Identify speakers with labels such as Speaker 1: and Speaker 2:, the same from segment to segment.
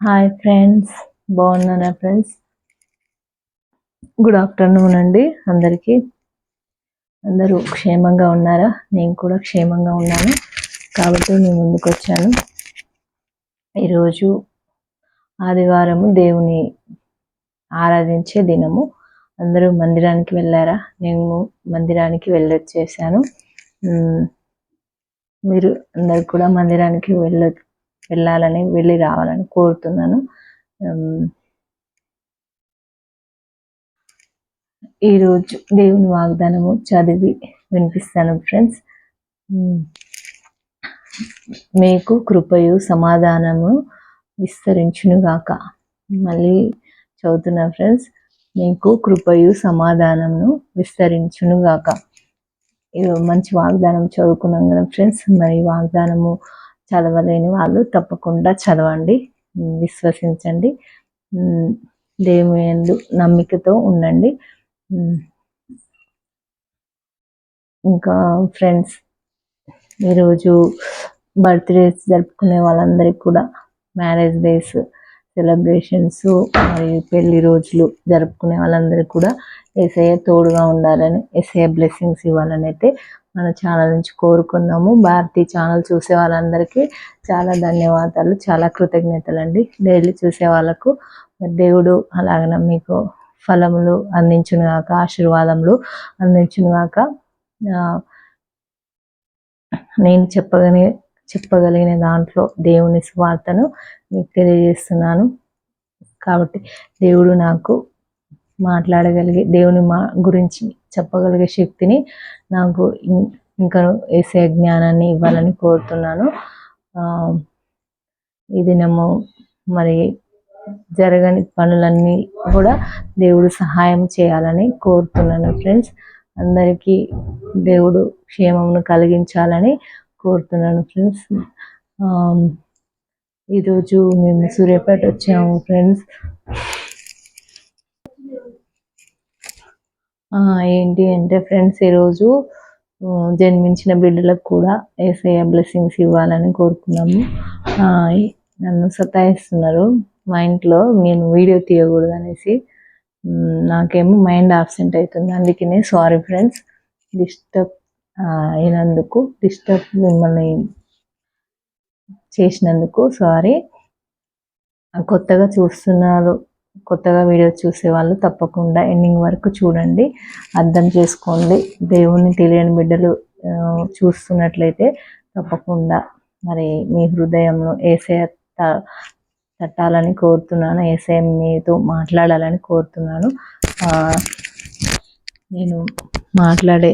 Speaker 1: Hi friends, బాగున్నారా friends? Good afternoon అండి అందరికీ. అందరూ క్షేమంగా ఉన్నారా? నేను కూడా క్షేమంగా ఉన్నాను కాబట్టి నేను ముందుకు వచ్చాను. ఈరోజు ఆదివారము, దేవుని ఆరాధించే దినము. అందరూ మందిరానికి వెళ్ళారా? నేను మందిరానికి వెళ్ళొచ్చేసాను. మీరు అందరు కూడా మందిరానికి వెళ్ళాలని, వెళ్ళి రావాలని కోరుతున్నాను. ఈరోజు దేవుని వాగ్దానము చదివి వినిపిస్తాను ఫ్రెండ్స్. మీకు కృపయు సమాధానము విస్తరించునుగాక. మళ్ళీ చదువుతున్నా ఫ్రెండ్స్. మీకు కృపయు సమాధానము విస్తరించునుగాక. ఇది మంచి వాగ్దానం చదువుకున్నాం కదా ఫ్రెండ్స్. మరి వాగ్దానము చదవలేని వాళ్ళు తప్పకుండా చదవండి, విశ్వసించండి, దేవుని యందు నమ్మికతో ఉండండి. ఇంకా ఫ్రెండ్స్, ఈరోజు బర్త్డేస్ జరుపుకునే వాళ్ళందరికీ కూడా, మ్యారేజ్ డేస్ సెలబ్రేషన్స్ మరియు పెళ్లి రోజులు జరుపుకునే వాళ్ళందరికీ కూడా యేసయ్య తోడుగా ఉండాలని, యేసయ్య బ్లెస్సింగ్స్ ఇవ్వాలని అయితే మన ఛానల్ నుంచి కోరుకుందాము. భారతీ ఛానల్ చూసే వాళ్ళందరికీ చాలా ధన్యవాదాలు, చాలా కృతజ్ఞతలు అండి. డైలీ చూసే వాళ్ళకు దేవుడు అలాగన మీకు ఫలములు అందించునుగాక, ఆశీర్వాదములు అందించునుగాక. నేను చెప్పగలిగిన దాంట్లో దేవుని సువార్తను మీకు తెలియజేస్తున్నాను. కాబట్టి దేవుడు నాకు మాట్లాడగలిగే, దేవుని గురించి చెప్పగలిగే శక్తిని నాకు ఇంకా యేసయ్య జ్ఞానాన్ని ఇవ్వాలని కోరుతున్నాను. ఈ దినము మరి జరగని పనులన్నీ కూడా దేవుడు సహాయం చేయాలని కోరుతున్నాను ఫ్రెండ్స్. అందరికీ దేవుడు క్షేమమును కలిగించాలని కోరుతున్నాను ఫ్రెండ్స్. ఈరోజు మేము సూర్యాపేట వచ్చాము ఫ్రెండ్స్. ఏంటి అంటే ఫ్రెండ్స్, ఈరోజు జన్మించిన బిడ్డలకు కూడా యేసయ్య బ్లెస్సింగ్స్ ఇవ్వాలని కోరుకున్నాము. నన్ను సతాయిస్తున్నారు మా ఇంట్లో, నేను వీడియో తీయకూడదు అనేసి. నాకేమో మైండ్ ఆబ్సెంట్ అవుతుంది, అందుకనే సారీ ఫ్రెండ్స్. డిస్టర్బ్ మిమ్మల్ని చేసినందుకు సారీ. కొత్తగా చూస్తున్నారు, కొత్తగా వీడియో చూసే వాళ్ళు తప్పకుండా ఎండింగ్ వరకు చూడండి, అర్థం చేసుకోండి. దేవుని తెలియని బిడ్డలు చూస్తున్నట్లయితే తప్పకుండా మరి మీ హృదయంలో యేసయ్య తట్టాలని కోరుతున్నాను, యేసయ్య మీతో మాట్లాడాలని కోరుతున్నాను. నేను మాట్లాడే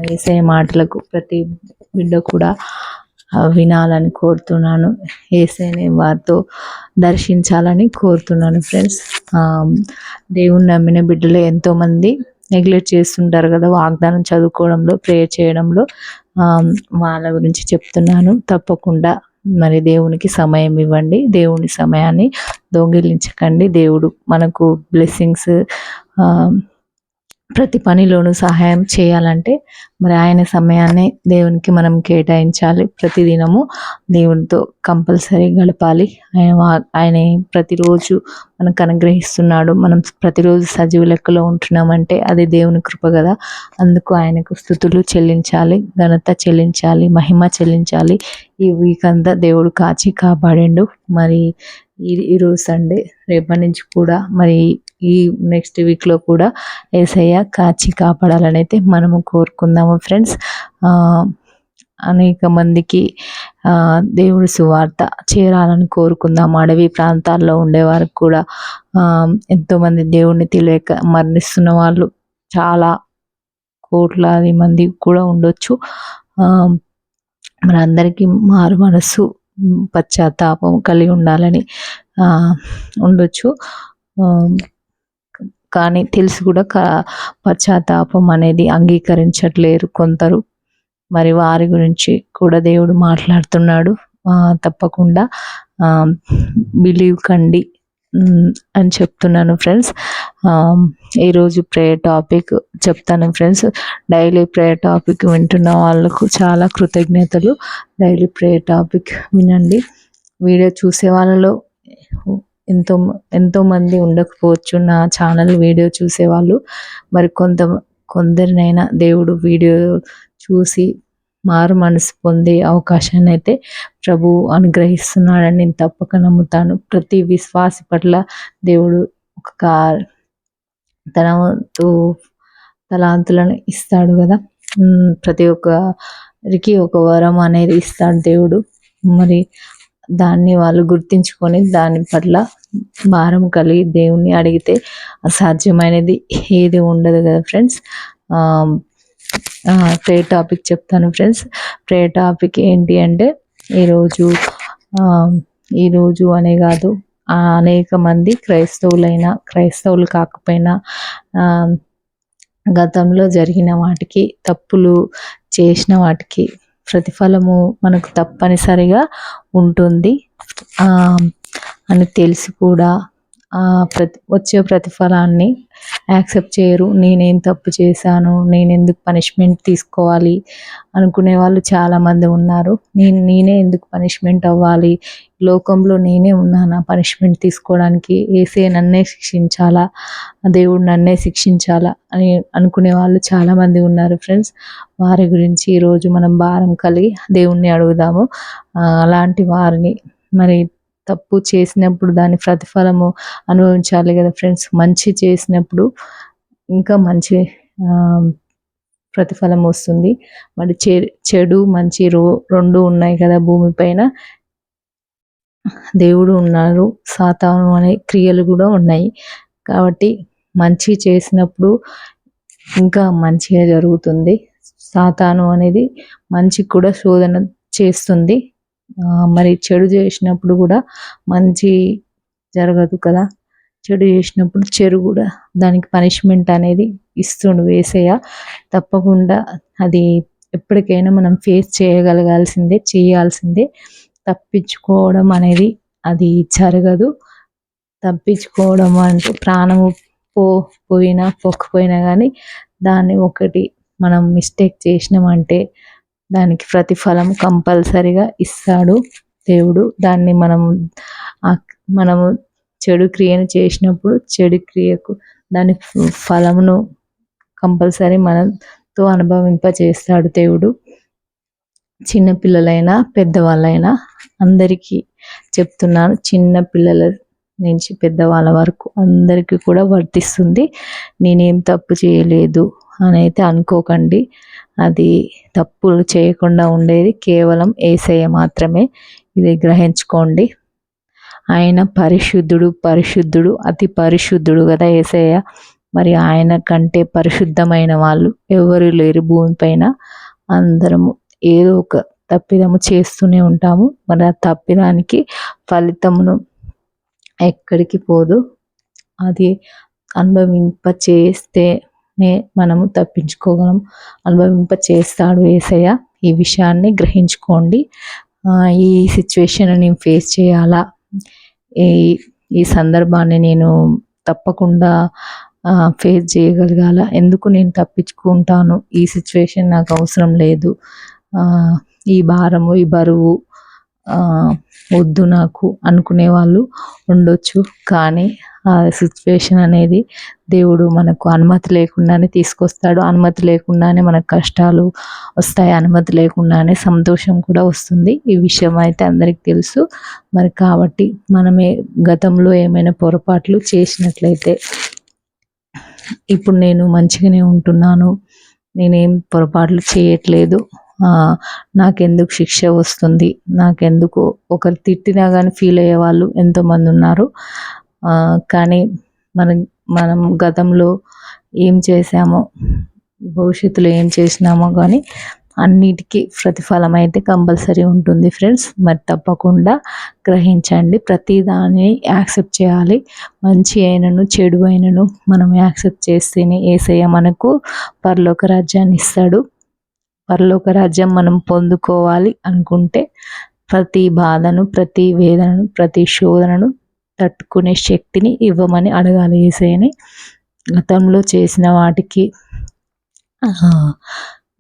Speaker 1: యేసయ్య మాటలకు ప్రతి బిడ్డ కూడా వినాలని కోరుతున్నాను. యేసయ్యని వారితో దర్శించాలని కోరుతున్నాను ఫ్రెండ్స్. దేవుని నమ్మిన బిడ్డలు ఎంతోమంది నెగ్లెక్ట్ చేస్తుంటారు కదా వాగ్దానం చదువుకోవడంలో, ప్రేయర్ చేయడంలో. వాళ్ళ గురించి చెప్తున్నాను. తప్పకుండా మరి దేవునికి సమయం ఇవ్వండి, దేవుని సమయాన్ని దొంగిలించకండి. దేవుడు మనకు బ్లెస్సింగ్స్, ప్రతి పనిలోనూ సహాయం చేయాలంటే మరి ఆయన సమయాన్ని దేవునికి మనం కేటాయించాలి. ప్రతిదినము దేవునితో కంపల్సరీ గడపాలి. ఆయన ప్రతిరోజు మనకు అనుగ్రహిస్తున్నాడు. మనం ప్రతిరోజు సజీవ లెక్కలో ఉంటున్నామంటే అది దేవుని కృప కదా. అందుకు ఆయనకు స్తుతులు చెల్లించాలి, ఘనత చెల్లించాలి, మహిమ చెల్లించాలి. ఈ వీక్ అంతా దేవుడు కాచి కాపాడిండు. మరి ఈరోజు సండే, రేపటి నుంచి కూడా మరి ఈ నెక్స్ట్ వీక్లో కూడా యేసయ్య కాచి కాపాడాలని అయితే మనము కోరుకుందాము ఫ్రెండ్స్. అనేక మందికి దేవుడి సువార్త చేరాలని కోరుకుందాము. అడవి ప్రాంతాల్లో ఉండేవారికి కూడా, ఎంతోమంది దేవుడిని తెలియక మరణిస్తున్న వాళ్ళు చాలా కోట్లాది మంది కూడా ఉండొచ్చు. మనందరికీ మారు మనస్సు, పశ్చాత్తాపం కలిగి ఉండాలని ఉండొచ్చు. కానీ తెలిసి కూడా పశ్చాత్తాపం అనేది అంగీకరించట్లేరు కొందరు. మరి వారి గురించి కూడా దేవుడు మాట్లాడుతున్నాడు. తప్పకుండా బిలీవ్ కండి అని చెప్తున్నాను ఫ్రెండ్స్. ఈరోజు ప్రేయర్ టాపిక్ చెప్తాను ఫ్రెండ్స్. డైలీ ప్రేయర్ టాపిక్ వింటున్న వాళ్ళకు చాలా కృతజ్ఞతలు. డైలీ ప్రేయర్ టాపిక్ వినండి. వీడియో చూసే వాళ్ళలో ఎంతో ఎంతోమంది ఉండకపోవచ్చు నా ఛానల్ వీడియో చూసేవాళ్ళు. మరి కొందరినైనా దేవుడు వీడియో చూసి మారు మనసు పొందే అవకాశాన్ని అయితే ప్రభు అనుగ్రహిస్తున్నాడని నేను తప్పక నమ్ముతాను. ప్రతి విశ్వాసి పట్ల దేవుడు ఒక తలాంతులను ఇస్తాడు కదా. ప్రతి ఒక్కరికి ఒక వరం అనేది ఇస్తాడు దేవుడు. మరి దాన్ని వాళ్ళు గుర్తించుకొని దాని పట్ల భారం కలిగి దేవుణ్ణి అడిగితే అసాధ్యమైనది ఏది ఉండదు కదా ఫ్రెండ్స్. ప్రేయర్ టాపిక్ చెప్తాను ఫ్రెండ్స్. ప్రేయర్ టాపిక్ ఏంటి అంటే ఈరోజు అనే కాదు, అనేక మంది క్రైస్తవులు కాకపోయినా గతంలో జరిగిన వాటికి, తప్పులు చేసిన వాటికి ప్రతిఫలము మనకు తప్పనిసరిగా ఉంటుంది అని తెలిసి కూడా వచ్చే ప్రతిఫలాన్ని యాక్సెప్ట్ చేయరు. నేనేం తప్పు చేశాను, నేను ఎందుకు పనిష్మెంట్ తీసుకోవాలి అనుకునే వాళ్ళు చాలామంది ఉన్నారు. నేనే ఎందుకు పనిష్మెంట్ అవ్వాలి, లోకంలో నేనే ఉన్నానా పనిష్మెంట్ తీసుకోవడానికి, ఏసే నన్నే శిక్షించాలా, దేవుడు నన్నే శిక్షించాలా అని అనుకునే వాళ్ళు చాలామంది ఉన్నారు ఫ్రెండ్స్. వారి గురించి ఈరోజు మనం భారం కలిగి దేవుణ్ణి అడుగుదాము. అలాంటి వారిని మరి తప్పు చేసినప్పుడు దాని ప్రతిఫలము అనుభవించాలి కదా ఫ్రెండ్స్. మంచి చేసినప్పుడు ఇంకా మంచి ప్రతిఫలం వస్తుంది. మరి చెడు మంచి రెండు ఉన్నాయి కదా భూమిపైన. దేవుడు ఉన్నారు, సాతాను అనే క్రియలు కూడా ఉన్నాయి. కాబట్టి మంచి చేసినప్పుడు ఇంకా మంచిగా జరుగుతుంది. సాతాను అనేది మంచికి కూడా శోధన చేస్తుంది. మరి చెడు చేసినప్పుడు కూడా మంచి జరగదు కదా. చెడు చేసినప్పుడు చెడు కూడా దానికి పనిష్మెంట్ అనేది ఇస్తుండు యేసయ్య. తప్పకుండా అది ఎప్పటికైనా మనం ఫేస్ చేయాల్సిందే. తప్పించుకోవడం అనేది అది జరగదు. తప్పించుకోవడం అంటే ప్రాణము పోకపోయినా కానీ దాన్ని ఒకటి మనం మిస్టేక్ చేసినామంటే దానికి ప్రతిఫలం కంపల్సరిగా ఇస్తాడు దేవుడు. దాన్ని మనము చెడు క్రియను చేసినప్పుడు చెడు క్రియకు దాని ఫలమును కంపల్సరీ మనతో అనుభవింపచేస్తాడు దేవుడు. చిన్నపిల్లలైనా పెద్దవాళ్ళైనా అందరికీ చెప్తున్నాను, చిన్న పిల్లల నుంచి పెద్దవాళ్ళ వరకు అందరికీ కూడా వర్తిస్తుంది. నేనేం తప్పు చేయలేదు అని అయితే అనుకోకండి. అది తప్పులు చేయకుండా ఉండేది కేవలం యేసయ్య మాత్రమే. ఇది గ్రహించుకోండి. ఆయన పరిశుద్ధుడు, అతి పరిశుద్ధుడు కదా యేసయ్య. మరి ఆయన కంటే పరిశుద్ధమైన వాళ్ళు ఎవరు లేరు భూమిపైన. అందరము ఏదో ఒక తప్పిదము చేస్తూనే ఉంటాము. మరి ఆ తప్పిదానికి ఫలితమును ఎక్కడికి పోదు. అది అనుభవింపచేస్తేనే మనము తప్పించుకోగలం. అనుభవింపచేస్తాడు యేసయ్య. ఈ విషయాన్ని గ్రహించుకోండి. ఈ సిచ్యువేషన్ నేను ఫేస్ చేయాలా, ఈ సందర్భాన్ని నేను తప్పకుండా ఫేస్ చేయగలగాల, ఎందుకు నేను తప్పించుకుంటాను, ఈ సిచ్యువేషన్ నాకు అవసరం లేదు, ఈ భారము ఈ బరువు వద్దు నాకు అనుకునే వాళ్ళు ఉండొచ్చు. కానీ ఆ సిచ్యువేషన్ అనేది దేవుడు మనకు అనుమతి లేకుండానే తీసుకొస్తాడు. అనుమతి లేకుండానే మనకు కష్టాలు వస్తాయి. అనుమతి లేకుండానే సంతోషం కూడా వస్తుంది. ఈ విషయం అయితే అందరికీ తెలుసు. మరి కాబట్టి మనమే గతంలో ఏమైనా పొరపాట్లు చేసినట్లయితే, ఇప్పుడు నేను మంచిగానే ఉంటున్నాను, నేనేం పొరపాట్లు చేయట్లేదు, నాకెందుకు శిక్ష వస్తుంది, నాకెందుకు, ఒకరు తిట్టినా కానీ ఫీల్ అయ్యే వాళ్ళు ఎంతోమంది ఉన్నారు. కానీ మనం గతంలో ఏం చేసామో, భవిష్యత్తులో ఏం చేసినామో కానీ అన్నిటికీ ప్రతిఫలం అయితే కంపల్సరీ ఉంటుంది ఫ్రెండ్స్. మరి తప్పకుండా గ్రహించండి. ప్రతి దాన్ని యాక్సెప్ట్ చేయాలి. మంచి అయినను చెడు అయినను మనం యాక్సెప్ట్ చేస్తేనే యేసయ్య మనకు పరలోక రాజ్యాన్ని ఇస్తాడు. పరలోక రాజ్యం మనం పొందుకోవాలి అనుకుంటే ప్రతి బాధను, ప్రతి వేదనను, ప్రతి శోధనను తట్టుకునే శక్తిని ఇవ్వమని అడగాలి యేసయ్యని. గతంలో చేసిన వాటికి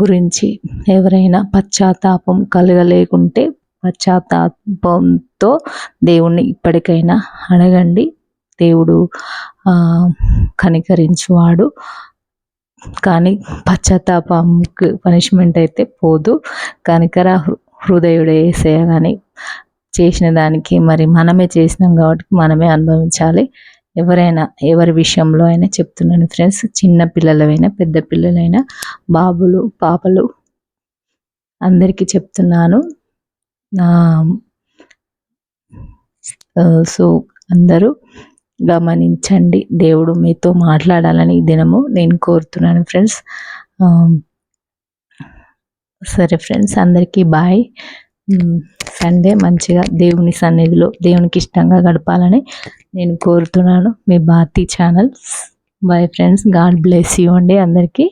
Speaker 1: గురించి ఎవరైనా పశ్చాత్తాపం కలగలేకుంటే పశ్చాత్తాపంతో దేవుణ్ణి ఇప్పటికైనా అడగండి. దేవుడు కనికరించువాడు. కానీ పశ్చాత్తాపంకి పనిష్మెంట్ అయితే పోదు. కనికర హృదయుడే యేసయ్య. కానీ చేసిన దానికి మరి మనమే చేసినాం కాబట్టి మనమే అనుభవించాలి. ఎవరైనా ఎవరి విషయంలో అయినా చెప్తున్నాను ఫ్రెండ్స్, చిన్న పిల్లలైనా పెద్ద పిల్లలైనా బాబులు పాపలు అందరికీ చెప్తున్నాను. సో అందరూ గమనించండి. దేవుడు మీతో మాట్లాడాలని ఈ దినము నేను కోరుతున్నాను ఫ్రెండ్స్. సరే ఫ్రెండ్స్, అందరికీ బాయ్. సండే మంచిగా దేవుని సన్నిధిలో దేవునికి ఇష్టంగా గడపాలని నేను కోరుతున్నాను. మీ Bharati channel. Bye friends, God bless you అండి అందరికీ.